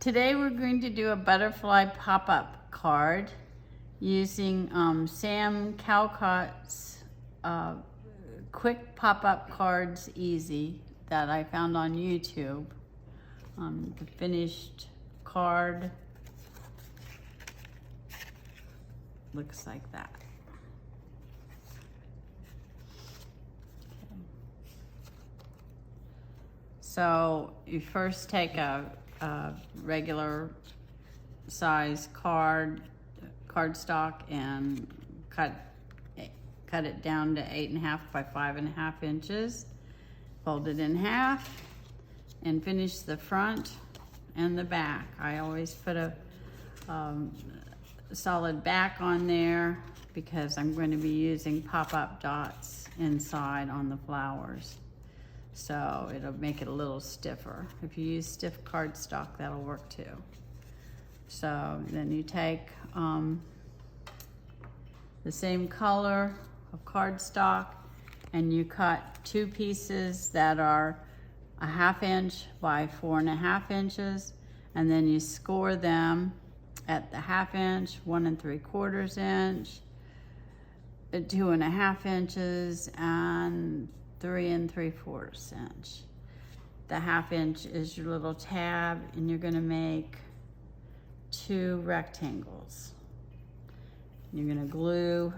Today we're going to do a butterfly pop-up card using Sam Calcott's quick pop-up cards easy that I found on YouTube. The finished card looks like that. Okay. So you first take a regular size cardstock and cut it down to 8.5 by 5.5 inches. Fold it in half and finish the front and the back. I always put a solid back on there because I'm going to be using pop-up dots inside on the flowers. So it'll make it a little stiffer. If you use stiff cardstock, that'll work too. So then you take the same color of cardstock and you cut two pieces that are 1/2 inch by 4.5 inches, and then you score them at the 1/2 inch, 1 3/4 inch, 2.5 inches, and 3 3/4 inch. The 1/2 inch is your little tab, and you're going to make 2 rectangles. You're going to glue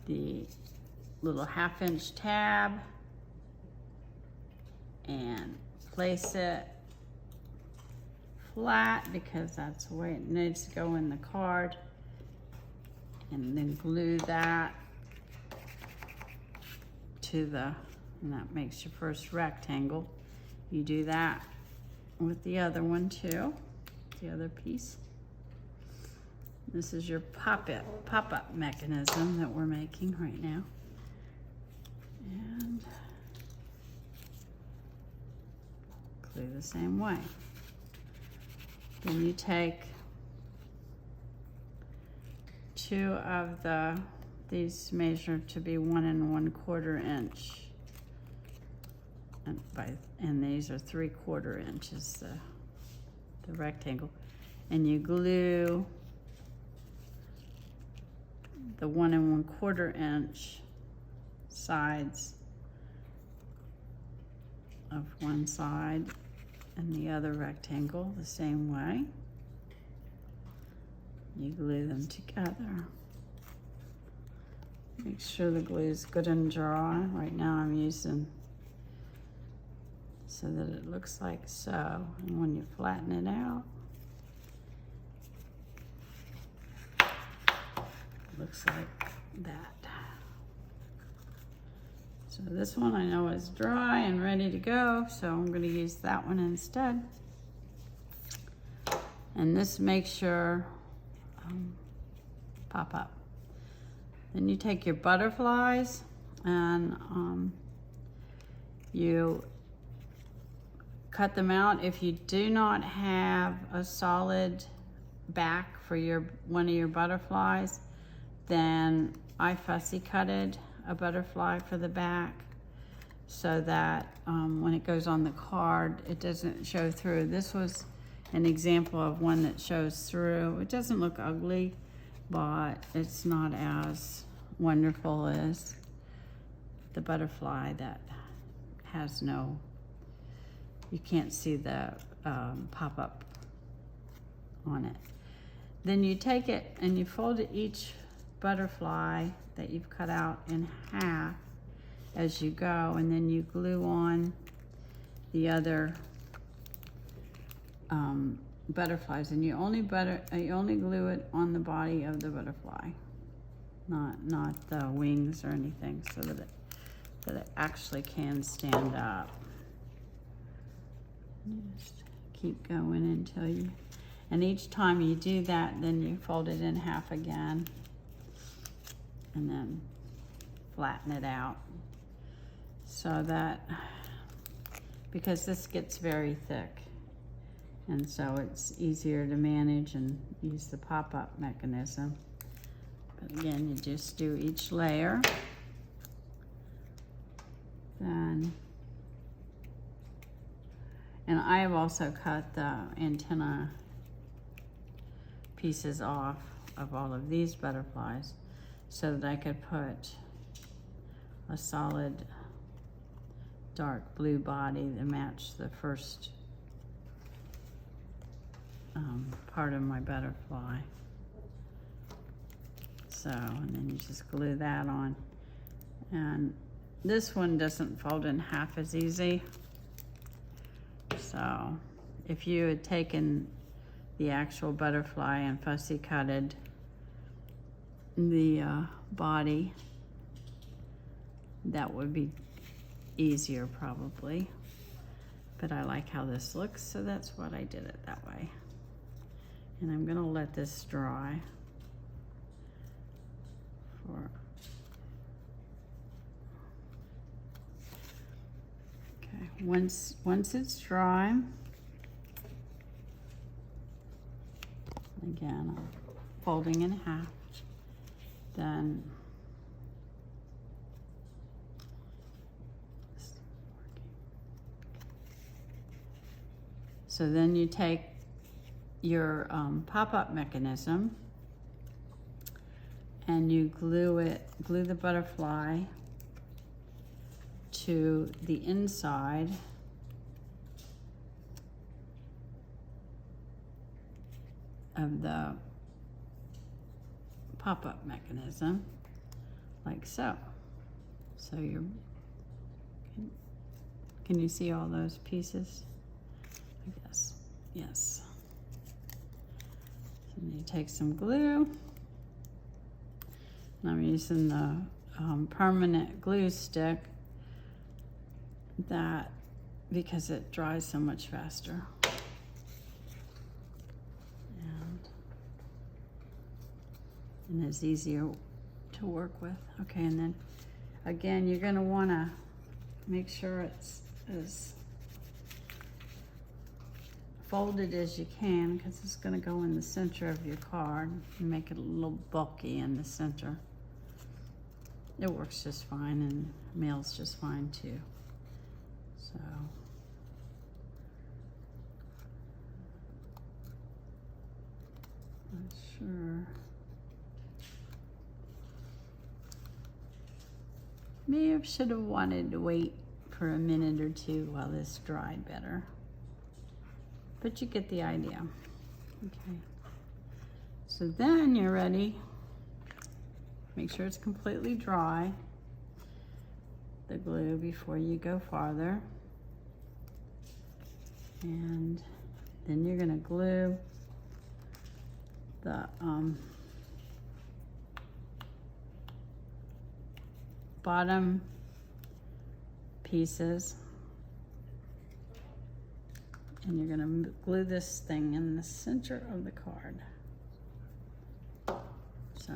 the little 1/2 inch tab and place it flat because that's the way it needs to go in the card, and then glue that to and that makes your first rectangle. You do that with the other one too, the other piece. This is your pop-up mechanism that we're making right now. And glue the same way. Then you take 2 of these measure to be 1 1/4 inch, and these are 3/4 inches, the rectangle, and you glue the 1 1/4 inch sides of one side and the other rectangle the same way. You glue them together. Make sure the glue is good and dry. Right now I'm using so that it looks like so. And when you flatten it out, it looks like that. So this one I know is dry and ready to go, so I'm going to use that one instead. And this makes your pop up. Then you take your butterflies and you cut them out. If you do not have a solid back for one of your butterflies, then I fussy cutted a butterfly for the back so that when it goes on the card, it doesn't show through. This was an example of one that shows through. It doesn't look ugly, but it's not as wonderful as the butterfly that has you can't see the pop-up on it. Then you take it and you fold each butterfly that you've cut out in half as you go, and then you glue on the other butterflies, and you only glue it on the body of the butterfly, not the wings or anything, so that it actually can stand up. Just keep going until and each time you do that, then you fold it in half again and then flatten it out so that, because this gets very thick, and so it's easier to manage and use the pop-up mechanism. But again, you just do each layer. Then And I have also cut the antenna pieces off of all of these butterflies so that I could put a solid dark blue body to match the first part of my butterfly. So, and then you just glue that on. And this one doesn't fold in half as easy. So if you had taken the actual butterfly and fussy cutted the body, that would be easier probably. But I like how this looks, so that's what I did it that way. And I'm gonna let this dry for once it's dry, again, I'm folding in half, then so then you take your pop-up mechanism and you glue the butterfly to the inside of the pop-up mechanism, like so. So you're, can you see all those pieces? I guess, yes. So you take some glue, and I'm using the permanent glue stick that because it dries so much faster. And is easier to work with. Okay, and then again, you're gonna wanna make sure it's as folded as you can because it's gonna go in the center of your card and make it a little bulky in the center. It works just fine and mails just fine too. So. Not sure. Maybe I should have wanted to wait for a minute or two while this dried better. But you get the idea. Okay. So then you're ready. Make sure it's completely dry, the glue, before you go farther. And then you're gonna glue the bottom pieces, and you're gonna glue this thing in the center of the card. So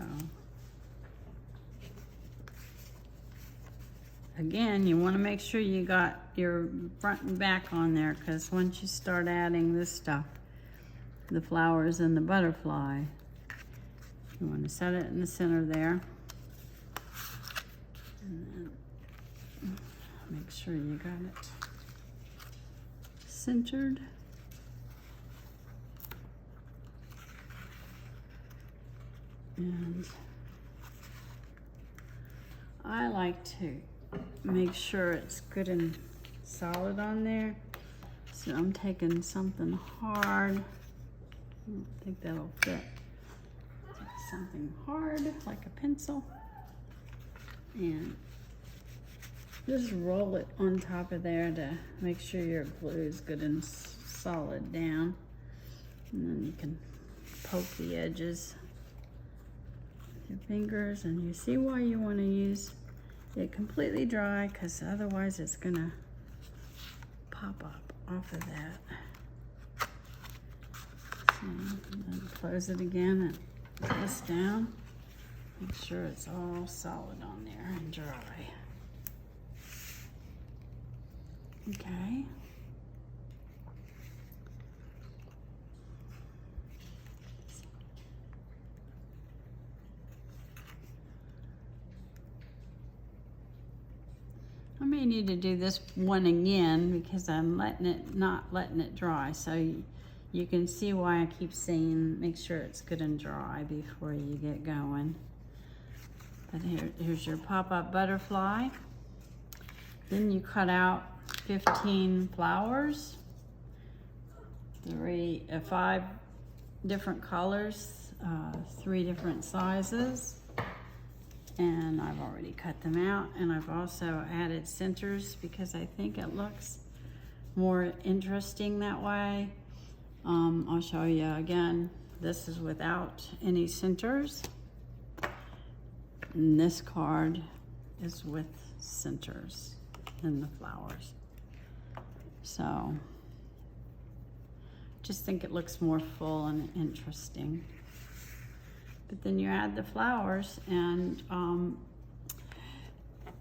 again, you want to make sure you got your front and back on there, because once you start adding this stuff, the flowers and the butterfly, you want to set it in the center there. And then make sure you got it centered. And I like to make sure it's good and solid on there. So I'm taking something hard. I don't think that'll fit. Take something hard, like a pencil. And just roll it on top of there to make sure your glue is good and solid down. And then you can poke the edges with your fingers, and you see why you want to use it completely dry, because otherwise it's gonna pop up off of that. So, and then close it again and twist down. Make sure it's all solid on there and dry. Okay. I may need to do this one again because I'm not letting it dry. So you can see why I keep saying make sure it's good and dry before you get going. But here's your pop-up butterfly. Then you cut out 15 flowers, 5 different colors, 3 different sizes. And I've already cut them out, and I've also added centers because I think it looks more interesting that way. I'll show you again. This is without any centers, and this card is with centers in the flowers. So just think it looks more full and interesting. But then you add the flowers, and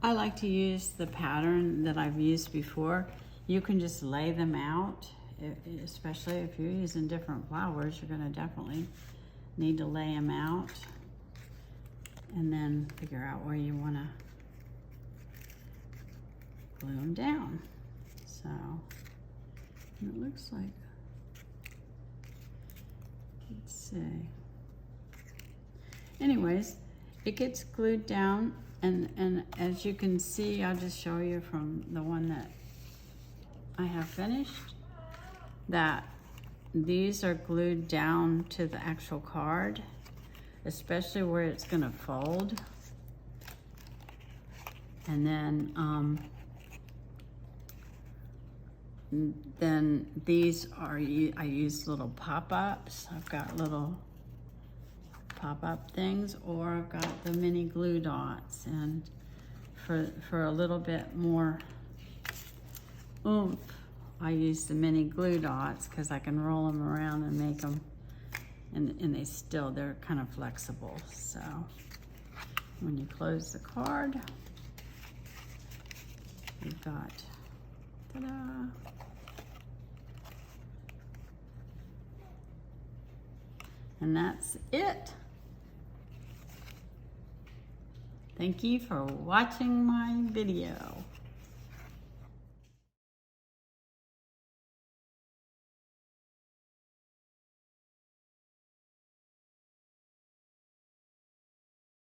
I like to use the pattern that I've used before. You can just lay them out, especially if you're using different flowers. You're going to definitely need to lay them out and then figure out where you want to glue them down. So it looks like, let's see. Anyways, it gets glued down, and as you can see, I'll just show you from the one that I have finished, that these are glued down to the actual card, especially where it's gonna fold. And then these are, I use little pop-ups. I've got little pop-up things, or I've got the mini glue dots, and for a little bit more oomph, I use the mini glue dots because I can roll them around and make them, and they're kind of flexible. So when you close the card, you've got, ta-da! And that's it. Thank you for watching my video.